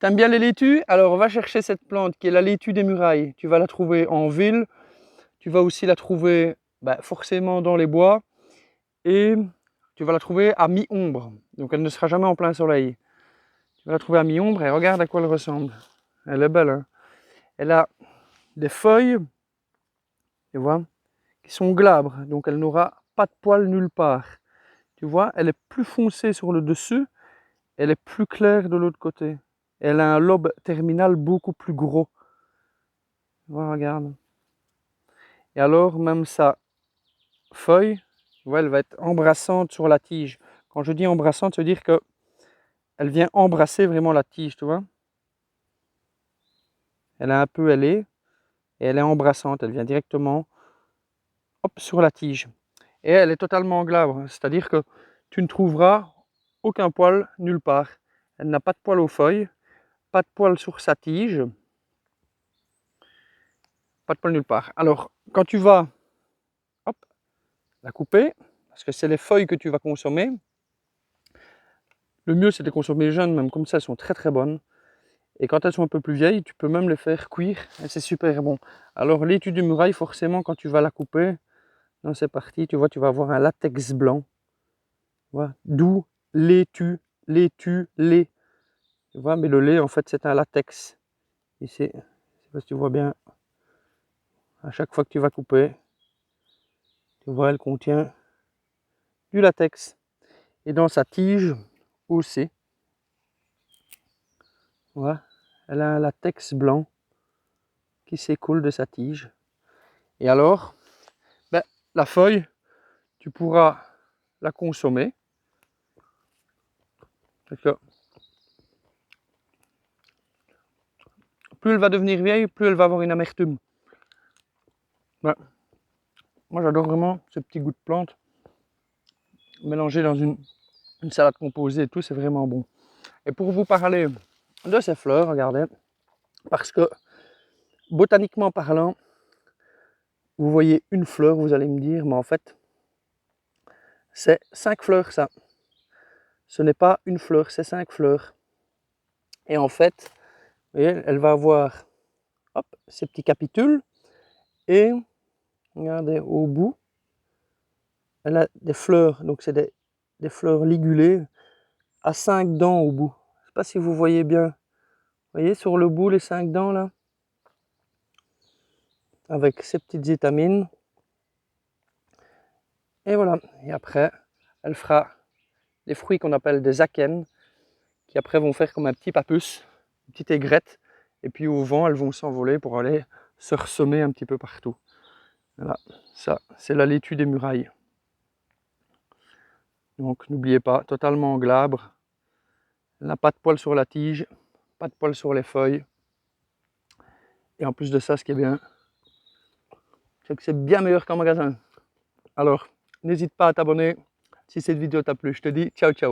T'aimes bien les laitues? Alors va chercher cette plante qui est la laitue des murailles. Tu vas la trouver en ville, tu vas aussi la trouver forcément dans les bois et tu vas la trouver à mi-ombre. Donc elle ne sera jamais en plein soleil. Tu vas la trouver à mi-ombre et regarde à quoi elle ressemble. Elle est belle, hein? Elle a des feuilles, tu vois, qui sont glabres, donc elle n'aura pas de poils nulle part. Tu vois, elle est plus foncée sur le dessus, elle est plus claire de l'autre côté. Elle a un lobe terminal beaucoup plus gros. Tu vois, regarde. Et alors, même sa feuille, tu vois, elle va être embrassante sur la tige. Quand je dis embrassante, ça veut dire que elle vient embrasser vraiment la tige, tu vois. Elle est un peu ailée et elle est embrassante. Elle vient directement hop, sur la tige. Et elle est totalement glabre, c'est-à-dire que tu ne trouveras aucun poil nulle part. Elle n'a pas de poil aux feuilles, pas de poil sur sa tige, pas de poil nulle part. Alors, quand tu vas hop, la couper, parce que c'est les feuilles que tu vas consommer, le mieux c'est de les consommer jeunes, même comme ça, elles sont très très bonnes. Et quand elles sont un peu plus vieilles, tu peux même les faire cuire et c'est super bon. Alors, laitue de muraille, forcément, quand tu vas la couper, dans ces parties, tu vois, tu vas avoir un latex blanc. Voilà. D'où laitue, lait. Tu vois, mais le lait, en fait, c'est un latex. Ici, je ne sais pas si tu vois bien, à chaque fois que tu vas couper, tu vois, elle contient du latex. Et dans sa tige aussi, voilà, elle a un latex blanc qui s'écoule de sa tige. Et alors, la feuille, tu pourras la consommer. Parce que plus elle va devenir vieille, plus elle va avoir une amertume. Ouais. Moi, j'adore vraiment ce petit goût de plante. Mélangé dans une salade composée et tout, c'est vraiment bon. Et pour vous parler de ces fleurs, regardez, parce que botaniquement parlant, vous voyez une fleur, vous allez me dire, mais en fait, c'est 5 fleurs ça. Ce n'est pas une fleur, c'est 5 fleurs. Et en fait, vous voyez, elle va avoir hop, ces petits capitules. Et regardez, au bout, elle a des fleurs, donc c'est des fleurs ligulées à 5 dents au bout. Je ne sais pas si vous voyez bien. Vous voyez sur le bout les 5 dents là, avec ces petites étamines. Et voilà. Et après, elle fera les fruits qu'on appelle des akènes, qui après vont faire comme un petit papus, une petite aigrette. Et puis au vent, elles vont s'envoler pour aller se ressemer un petit peu partout. Voilà, ça, c'est la laitue des murailles. Donc n'oubliez pas, totalement glabre. Elle n'a pas de poils sur la tige, pas de poils sur les feuilles. Et en plus de ça, ce qui est bien, c'est que c'est bien meilleur qu'en magasin. Alors, n'hésite pas à t'abonner si cette vidéo t'a plu. Je te dis ciao ciao.